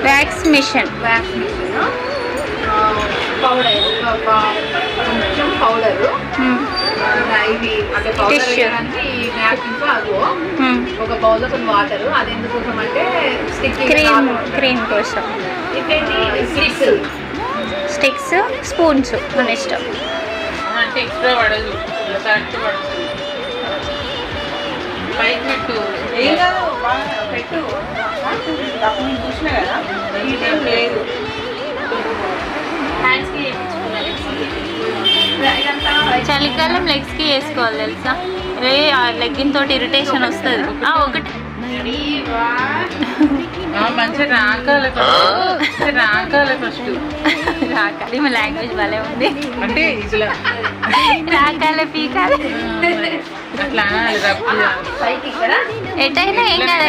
Wax machine. Powder కొంచెం powder ఇవి అంటే పౌడర్ వేయడానికి న్యాప్కిన్స్ అగో ఒక బౌల్లో కొన్ని వాటర్. అది ఎందుకోసం అంటే క్రీమ్ కోసం. స్టిక్స్ స్పూన్స్ మన ఇష్టం. అంటే ఎక్స్ట్రా పడదు, కరెక్ట్ పడుతుంది. పైకి పెట్టు, ఏం కాదు పెట్టు. అప్పుడు నేను చూసినా కదా, ఇదేం లేదు. చలికాలం లెగ్స్కి వేసుకోవాలి తెలుసా, లెగ్గిన్ తోటి ఇరిటేషన్ వస్తుంది. ఒకటి మంచిగా రాకాలి ఫస్ట్. రాకాలి, మా లాంగ్వేజ్ భలే ఉంది. అంటే ఇట్లా రాకాలి పీకాలి అట్లా ఎటైనా ఏం కాదు.